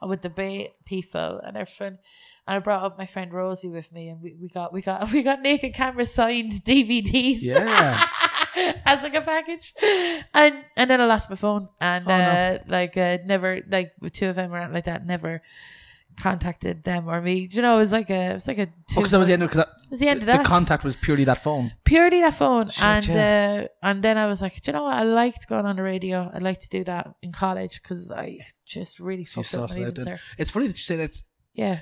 I would debate people and everything. And I brought up my friend Rosie with me, and we got Naked Camera signed DVDs. Yeah. as like a package, and then I lost my phone, and never, like with two of them around like that, never contacted them or me. You know, it was like a because that was the end of that. The contact was purely that phone. Shit, and then I was like, do you know what? I liked going on the radio. I'd like to do that in college because I just really fucked up my evenings there. It's funny that you say that. Yeah.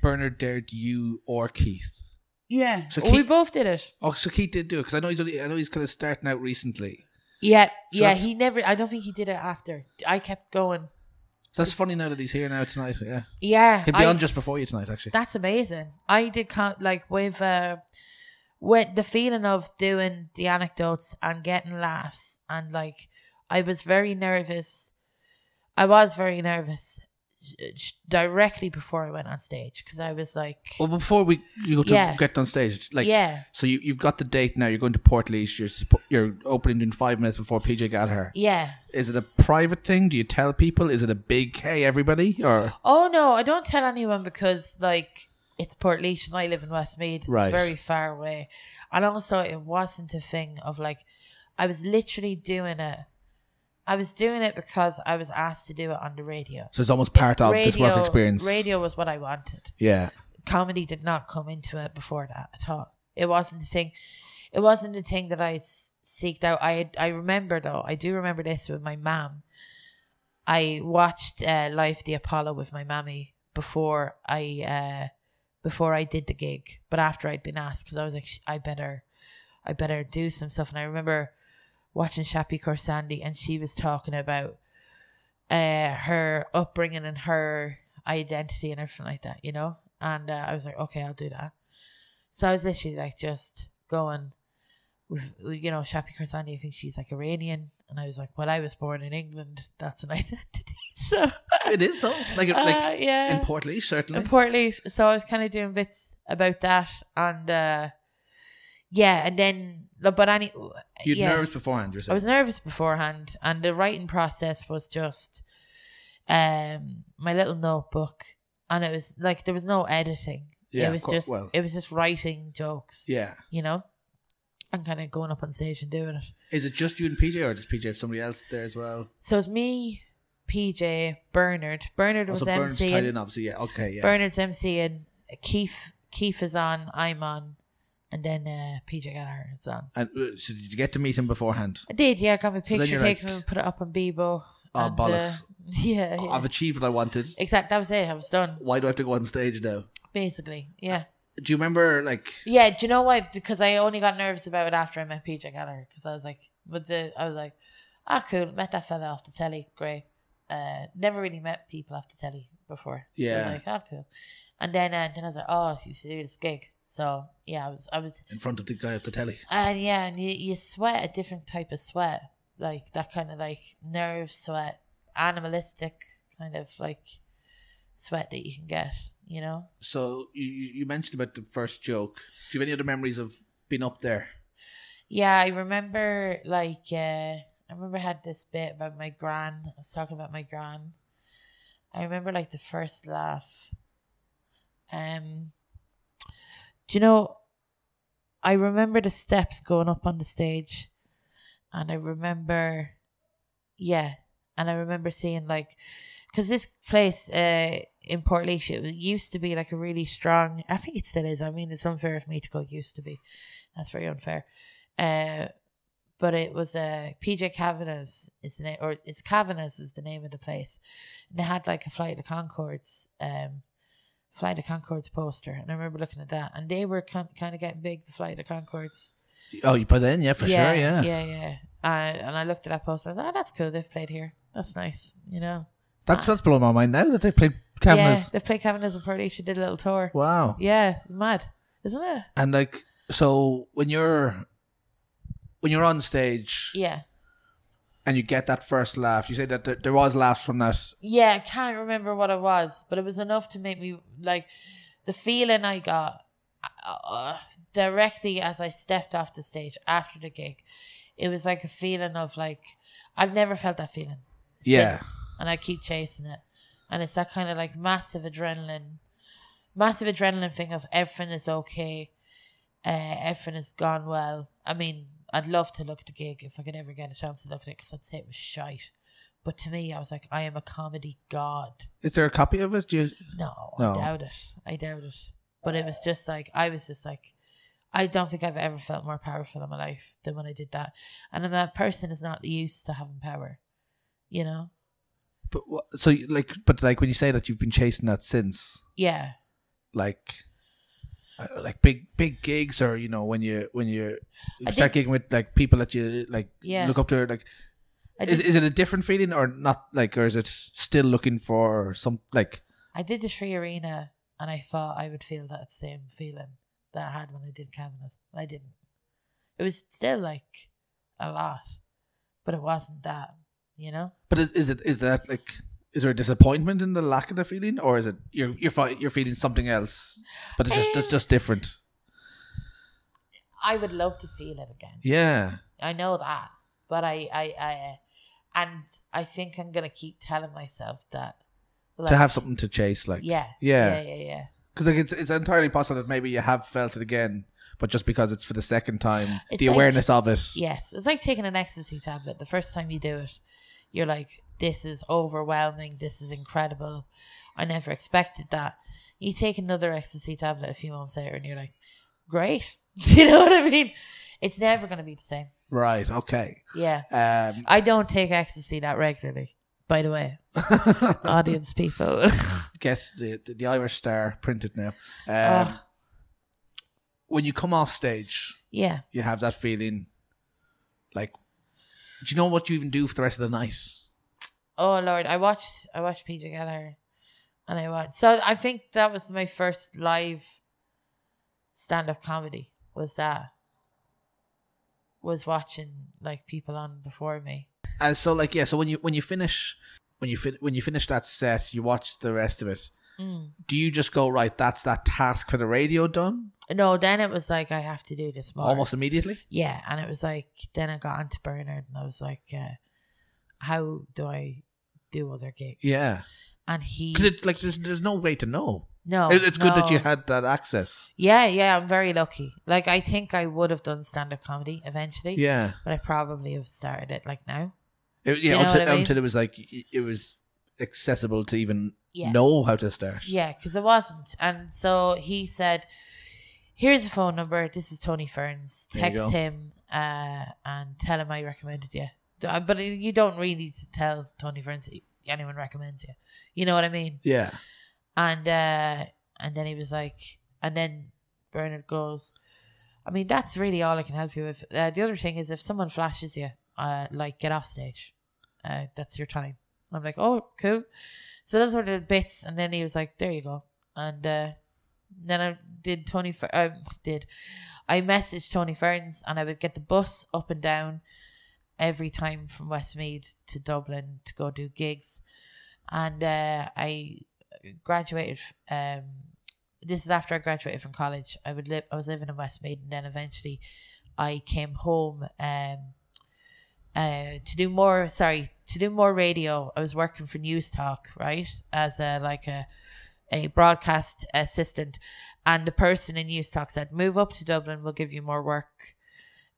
Bernard dared you or Keith. Yeah. So we both did it. Oh, so Keith did do it because I know he's kind of starting out recently. Yeah, so he never. I don't think he did it after. I kept going. So that's funny now that he's here now tonight. Yeah. Yeah. He'll be on just before you tonight, actually. That's amazing. I did with the feeling of doing the anecdotes and getting laughs, and like I was very nervous. Directly before I went on stage because I was like, well, before you go to get on stage, like, so you've got the date now. You're going to Portlaoise. You're opening in 5 minutes before PJ Gallagher. Yeah. Is it a private thing? Do you tell people? Is it a big hey everybody or? Oh no, I don't tell anyone because like it's Portlaoise and I live in Westmeath. Right. It's very far away, and also it wasn't a thing of like I was literally doing it. I was doing it because I was asked to do it on the radio. So it's almost part of this work experience. Radio was what I wanted. Yeah. Comedy did not come into it before that at all. It wasn't the thing. It wasn't the thing that I'd seeked out. I remember though. I do remember this with my mum. I watched Live the Apollo with my mammy before I did the gig, but after I'd been asked because I was like, I better do some stuff. And I remember watching Shappy Corsandi, and she was talking about her upbringing and her identity and everything like that, you know? And I was like, okay, I'll do that. So I was literally like just going with, you know, Shappy Corsandi, I think she's like Iranian. And I was like, well, I was born in England. That's an identity. So it is though. Like yeah. In Portlaoise, certainly. In Portlaoise. So I was kind of doing bits about that. And yeah, and then, but you'd nervous beforehand, you're saying? I was nervous beforehand, and the writing process was just my little notebook, and it was like there was no editing. Yeah, it was just writing jokes. Yeah, you know, and kind of going up on stage and doing it. Is it just you and PJ, or does PJ have somebody else there as well? So it's me, PJ, Bernard. Bernard was MCing. Bernard's tied in, obviously. Yeah, okay, yeah. Bernard's MCing. Keith is on. I'm on. And then PJ Gallagher is on. And so did you get to meet him beforehand? I did, yeah. I got my picture taken and put it up on Bebo. Oh, bollocks. Yeah. I've achieved what I wanted. Exactly, that was it. I was done. Why do I have to go on stage now? Basically, yeah. Do you remember, like... Yeah, do you know why? Because I only got nervous about it after I met PJ Gallagher. Because I was like, cool. Met that fella off the telly. Great. Never really met people off the telly before. Yeah. So like, cool. And then I was like, I used to do this gig. So yeah, I was in front of the guy off the telly. And yeah, and you sweat a different type of sweat, like that kind of like nerve sweat, animalistic kind of like sweat that you can get, you know. So you mentioned about the first joke. Do you have any other memories of being up there? Yeah, I remember I had this bit about my gran. I was talking about my gran. I remember like the first laugh. Do you know, I remember the steps going up on the stage, and I remember seeing like, because this place in Portlaoise, it used to be like a really strong, I think it still is, I mean it's unfair of me to go used to be, that's very unfair, but it was PJ Kavanagh's is the name, or it's Kavanagh's is the name of the place, and they had like a Flight of Conchords poster, and I remember looking at that, and they were kind of getting big, the Flight of Conchords. Oh, you put that in, yeah, for sure, yeah. Yeah. And I looked at that poster, I was like, oh, that's cool, they've played here. That's nice, you know. That's what's blowing my mind now, that they've played Kavanagh's. Yeah, they've played Kavanagh's in Portlaoise, did a little tour. Wow. Yeah, it's mad, isn't it? And like, so when you're on stage... Yeah. And you get that first laugh. You say that there was laughs from that. Yeah, I can't remember what it was, but it was enough to make me, like, the feeling I got directly as I stepped off the stage after the gig. It was like a feeling of, like, I've never felt that feeling since, and I keep chasing it. And it's that kind of, like, massive adrenaline thing of everything is okay, everything has gone well. I mean, I'd love to look at the gig if I could ever get a chance to look at it, because I'd say it was shite. But to me, I was like, I am a comedy god. Is there a copy of it? No, I doubt it. But it was just like, I was just like, I don't think I've ever felt more powerful in my life than when I did that. And a person is not used to having power, you know? But when you say that you've been chasing that since, yeah, like big gigs, or you know when you start gigging with like people that you like look up to, like is it a different feeling or not, like, or is it still looking for some, like? I did the Three Arena and I thought I would feel that same feeling that I had when I did Cavanagh. I didn't. It was still like a lot, but it wasn't that, you know. But is that like, is there a disappointment in the lack of the feeling, or is it you're feeling something else, but it's just different? I would love to feel it again. Yeah, I know that, but I think I'm gonna keep telling myself that, like, to have something to chase, like yeah. Because like it's entirely possible that maybe you have felt it again, but just because it's for the second time, the awareness of it. Yes, it's like taking an ecstasy tablet. The first time you do it, you're like, this is overwhelming, this is incredible, I never expected that. You take another ecstasy tablet a few months later and you're like, great. Do you know what I mean? It's never going to be the same. Right, okay. Yeah. I don't take ecstasy that regularly, by the way. Audience people. Get the Irish Star printed now. When you come off stage, yeah, you have that feeling, like, do you know what you even do for the rest of the night? Oh Lord, I watched PJ Gallagher, and so I think that was my first live stand-up comedy. Was watching like people on before me. So like, yeah, so when you finish that set, you watch the rest of it. Do you just go, right, that's that task for the radio done? No, then it was like, I have to do this more. Almost immediately? Yeah, and it was like, then I got onto Bernard and I was like, how do I do other gigs? Yeah. And because there's no way to know. No. It's good that you had that access. Yeah, I'm very lucky. Like, I think I would have done stand-up comedy eventually. Yeah. But I probably have started it like now. Until it was like, it was accessible to even know how to start. Yeah, because it wasn't. And so he said, here's a phone number. This is Tony Ferns. Text him and tell him I recommended you. But you don't really need to tell Tony Ferns anyone recommends you. You know what I mean? Yeah. And then he was like, and then Bernard goes, I mean, that's really all I can help you with. The other thing is, if someone flashes you, like, get off stage. That's your time. I'm like, oh, cool. So those were the bits. And then he was like, there you go. And then I did I messaged Tony Ferns, and I would get the bus up and down every time from Westmeath to Dublin to go do gigs. And I graduated. This is after I graduated from college. I was living in Westmeath, and then eventually I came home to do more radio. I was working for News Talk, right, as a broadcast assistant, and the person in News Talk said, move up to Dublin, we'll give you more work.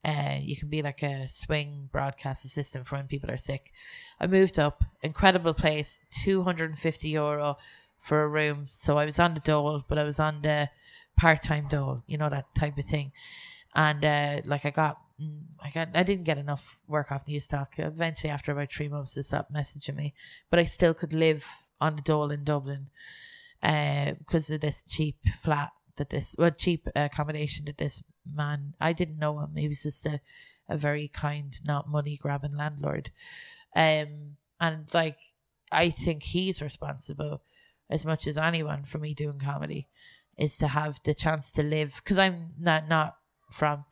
You can be like a swing broadcast assistant for when people are sick. I moved up, incredible place, €250 for a room. So I was on the dole, but I was on the part-time dole, you know, that type of thing. And I didn't get enough work off News Talk. Eventually, after about 3 months, they stopped messaging me, but I still could live on the dole in Dublin because of this cheap cheap accommodation that this man, I didn't know him. He was just a very kind, not money grabbing landlord. And like, I think he's responsible as much as anyone for me doing comedy, is to have the chance to live, because I'm not from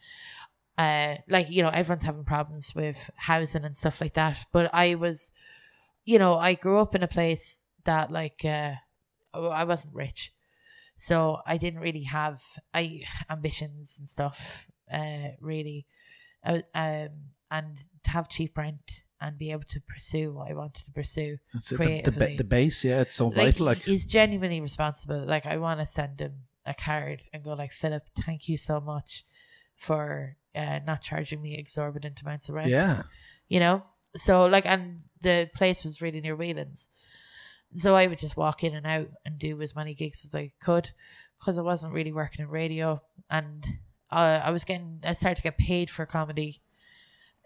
like, you know, everyone's having problems with housing and stuff like that, but I was, you know, I grew up in a place that, like, I wasn't rich, so I didn't really have ambitions and stuff, really, and to have cheap rent and be able to pursue what I wanted to pursue creatively. The base, yeah, it's so vital. Like, he's genuinely responsible. Like, I want to send him a card and go like, Philip, thank you so much for not charging me exorbitant amounts of rent. Yeah. You know? So, like, and the place was really near Whelan's. So I would just walk in and out and do as many gigs as I could because I wasn't really working in radio. And I started to get paid for comedy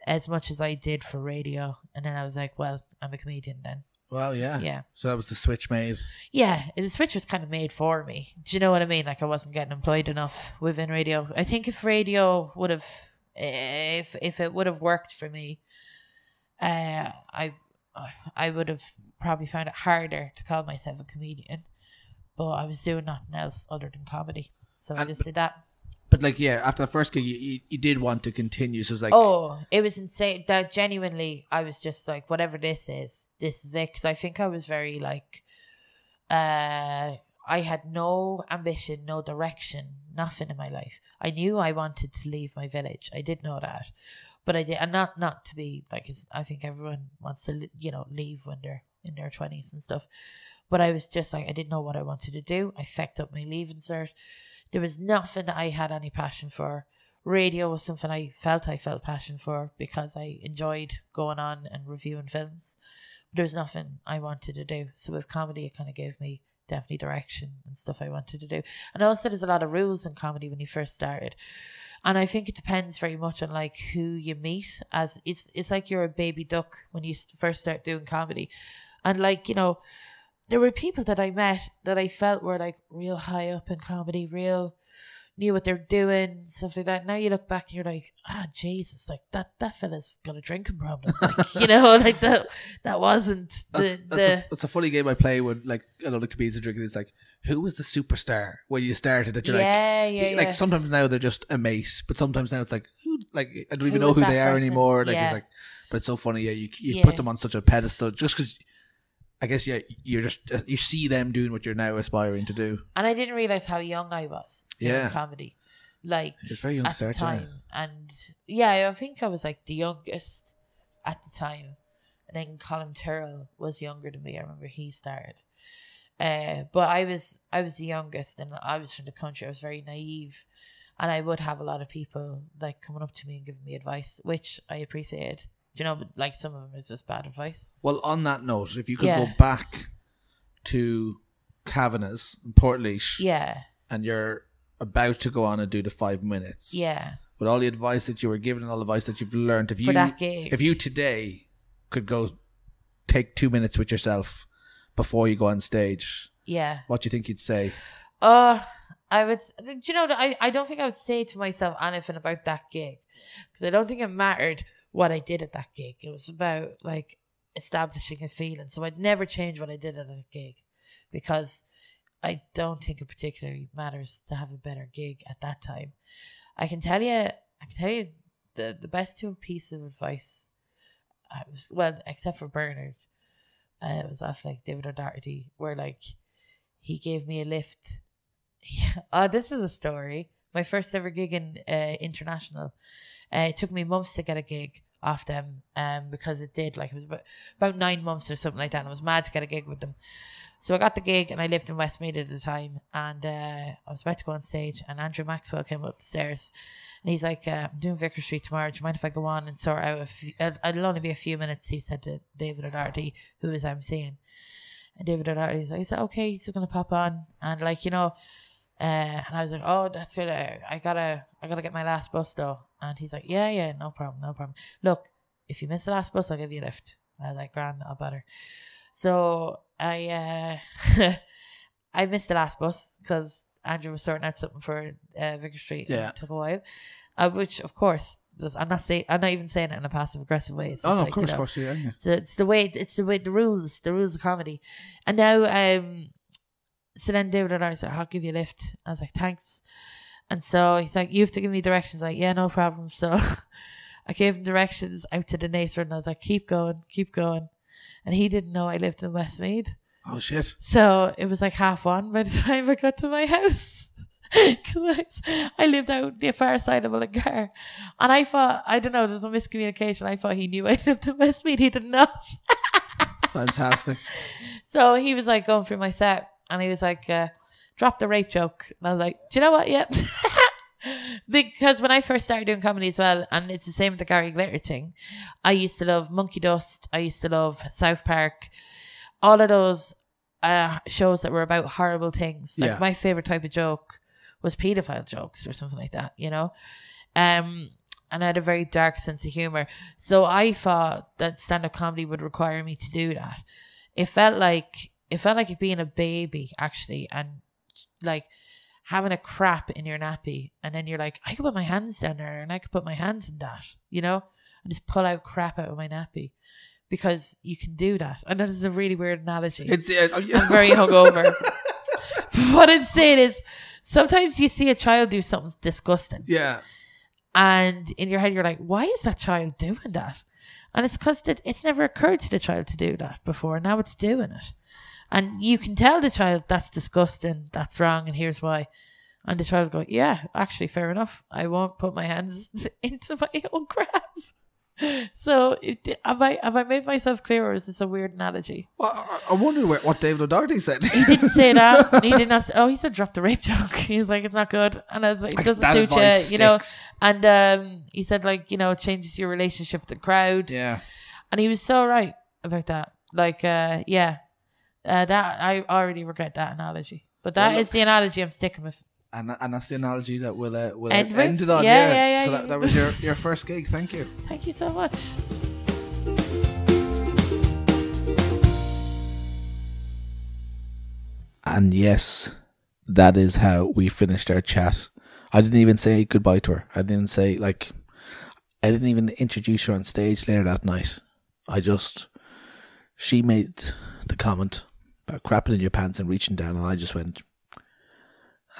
as much as I did for radio. And then I was like, well, I'm a comedian then. Well, yeah. Yeah. So that was the switch made. Yeah, the switch was kind of made for me. Do you know what I mean? Like, I wasn't getting employed enough within radio. I think if radio would have, if it would have worked for me, I would have probably found it harder to call myself a comedian, but I was doing nothing else other than comedy, so I just did that. But like, yeah, after the first gig, you did want to continue, so it was like, oh, it was insane. That genuinely, I was just like, whatever this is it. Because I think I was very like, I had no ambition, no direction, nothing in my life. I knew I wanted to leave my village. I did know that. But I did, and not to be like, I think everyone wants to, leave when they're in their 20s and stuff. But I was just like, I didn't know what I wanted to do. I fecked up my leaving cert. There was nothing that I had any passion for. Radio was something I felt passion for because I enjoyed going on and reviewing films. But there was nothing I wanted to do. So with comedy, it kind of gave me definitely direction and stuff I wanted to do. And also there's a lot of rules in comedy when you first started. And I think it depends very much on like who you meet, as it's like you're a baby duck when you first start doing comedy. And like, there were people that I met that I felt were like real high up in comedy, real knew what they're doing, stuff like that. Now you look back and you're like, Jesus, like that fella's got a drinking problem. Like, like that wasn't It's a funny game I play when like a lot of comedians are drinking. It's like, who was the superstar when you started? That you're like sometimes now they're just a mate, but sometimes now it's like, who? Like I don't even know who they are anymore. Like it's like, but it's so funny. Yeah, you put them on such a pedestal just because. I guess, yeah, you see them doing what you're now aspiring to do. And I didn't realise how young I was doing comedy. Like, it's very young at the time. And I think I was like the youngest at the time. And then Colin Tyrrell was younger than me. I remember he started. But I was the youngest and I was from the country. I was very naive. And I would have a lot of people like coming up to me and giving me advice, which I appreciated. But like some of them is just bad advice. Well, on that note, if you could go back to Kavanagh's in Portlaoise, and you're about to go on and do the 5 minutes, with all the advice that you were given and all the advice that you've learned, if you today could go take 2 minutes with yourself before you go on stage, what do you think you'd say? I would. I don't think I would say to myself anything about that gig because I don't think it mattered what I did at that gig. It was about like establishing a feeling. So I'd never change what I did at a gig because I don't think it particularly matters to have a better gig at that time. I can tell you the best two pieces of advice except for Bernard, it was off like David O'Doherty, where like he gave me a lift. This is a story. My first ever gig in international. It took me months to get a gig off them because it did, like, it was about 9 months or something like that, and I was mad to get a gig with them. So I got the gig and I lived in Westmeath at the time, and I was about to go on stage and Andrew Maxwell came up the stairs and he's like, I'm doing Vicar Street tomorrow, do you mind if I go on and sort out it'll only be a few minutes, he said to David O'Doherty, who was emceeing. And David O'Doherty, he said, okay, he's going to pop on, and like, and I was like, oh, that's good. I gotta get my last bus though. And he's like, yeah, no problem. Look, if you miss the last bus, I'll give you a lift. I was like, grand, I'll bother. So I I missed the last bus because Andrew was sorting out something for Vicar Street. Yeah, it took a while. Which of course, I'm not even saying it in a passive aggressive way. It's of course, yeah. It's the way the rules of comedy. And now so then David and I said, I'll give you a lift. I was like, thanks. And so he's like, you have to give me directions. Like, yeah, no problem. So I gave him directions out to the Nacer and I was like, keep going. And he didn't know I lived in Westmeath. Oh, shit. So it was like 1:30 by the time I got to my house. Because I lived out the far side of Mullingar. And I thought, I don't know, there's a miscommunication. I thought he knew I lived in Westmeath. He did not. Fantastic. So he was like going through my set. And he was like, drop the rape joke. And I was like, do you know what? Yeah. Because when I first started doing comedy as well, and it's the same with the Gary Glitter thing, I used to love Monkey Dust. I used to love South Park. All of those shows that were about horrible things. Like my favorite type of joke was pedophile jokes or something like that, you know? And I had a very dark sense of humor. So I thought that stand-up comedy would require me to do that. It felt like being a baby, actually, and like having a crap in your nappy, and then you're like, I could put my hands down there and I could put my hands in that, you know, and just pull out crap out of my nappy, because you can do that. I know this is a really weird analogy. I'm very hungover. What I'm saying is, sometimes you see a child do something disgusting. Yeah. And in your head, you're like, why is that child doing that? And it's because it's never occurred to the child to do that before. Now it's doing it. And you can tell the child, that's disgusting, that's wrong, and here's why. And the child will go, yeah, actually, fair enough. I won't put my hands into my own crap. So have I made myself clear, or is this a weird analogy? Well, I wonder what David O'Doherty said. He didn't say that. He did not. He said drop the rape joke. He was like, it's not good, and I was like, it doesn't suit you, you know. And he said, like, you know, it changes your relationship with the crowd. Yeah. And he was so right about that. Like, that I already regret that analogy, but that is the analogy I'm sticking with. And that's the analogy that we'll end it on. Yeah. So that was your first gig. Thank you. Thank you so much. And yes, that is how we finished our chat. I didn't even say goodbye to her. I didn't even introduce her on stage later that night. She made the comment about crapping in your pants and reaching down, and I just went,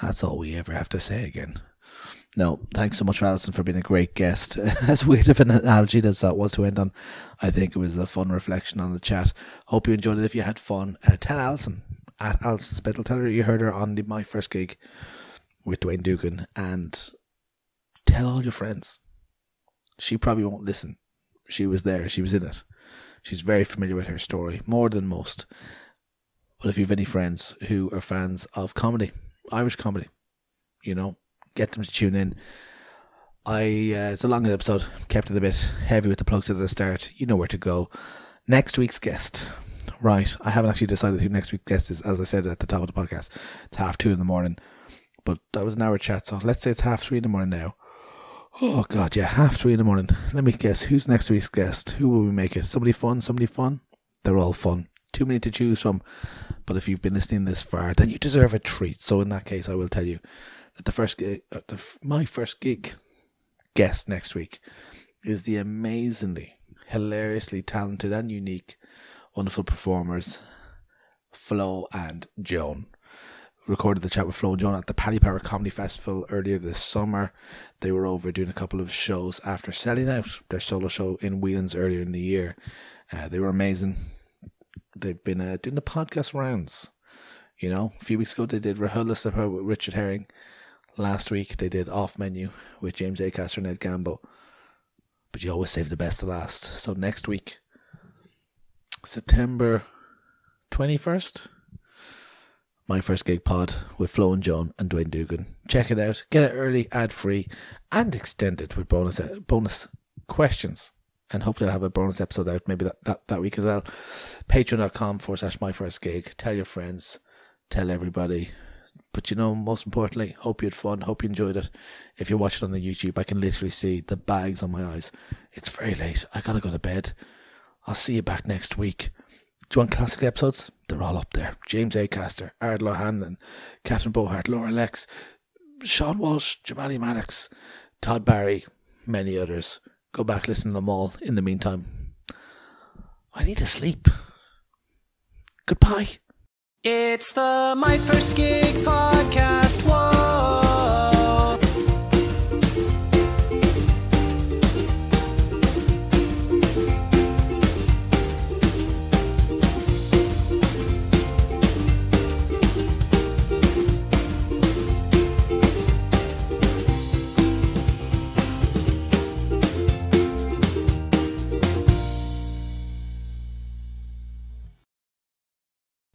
that's all we ever have to say again. No, thanks so much, Alison, for being a great guest. As weird of an analogy as that was to end on, I think it was a fun reflection on the chat. Hope you enjoyed it. If you had fun, tell Alison at Alison Spittle. Tell her you heard her on my first gig with Dwayne Dugan, and tell all your friends. She probably won't listen. She was there. She was in it. She's very familiar with her story, more than most. But if you have any friends who are fans of comedy, Irish comedy, you know, get them to tune in. It's a long episode, kept it a bit heavy with the plugs at the start. You know where to go. Next week's guest, right? I haven't actually decided who next week's guest is. As I said at the top of the podcast, it's 2:30 in the morning, but that was an hour chat, so let's say it's 3:30 in the morning now. Oh god, yeah, 3:30 in the morning. Let me guess, who's next week's guest? Who will we make it? Somebody fun? They're all fun. Too many to choose from. But if you've been listening this far, then you deserve a treat. So in that case, I will tell you that my first gig guest next week is the amazingly, hilariously talented and unique, wonderful performers Flo and Joan. Recorded the chat with Flo and Joan at the Paddy Power Comedy Festival earlier this summer. They were over doing a couple of shows after selling out their solo show in Whelan's earlier in the year. They were amazing. They've been doing the podcast rounds. You know, a few weeks ago they did Rahula with Richard Herring. Last week they did Off Menu with James Acaster and Ed Gamble. But you always save the best to last. So next week, September 21st, my first gig pod with Flo and Joan and Dwayne Dugan. Check it out. Get it early, ad-free, and extended with bonus questions. And hopefully I'll have a bonus episode out maybe that week as well. Patreon.com/myfirstgig. Tell your friends. Tell everybody. But you know, most importantly, hope you had fun. Hope you enjoyed it. If you're watching on the YouTube, I can literally see the bags on my eyes. It's very late. I gotta go to bed. I'll see you back next week. Do you want classic episodes? They're all up there. James Acaster, Ardla Hanlon, Catherine Bohart, Laura Lex, Sean Walsh, Jamali Maddox, Todd Barry, many others. Go back, listen to them all. In the meantime, I need to sleep. Goodbye. It's the My First Gig podcast. Whoa.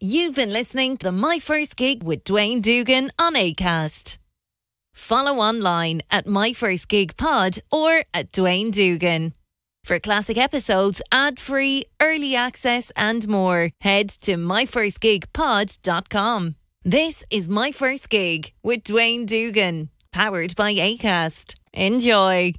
You've been listening to My First Gig with Dwayne Dugan on Acast. Follow online at My First Gig Pod or at Dwayne Dugan. For classic episodes, ad-free, early access and more, head to myfirstgigpod.com. This is My First Gig with Dwayne Dugan, powered by Acast. Enjoy.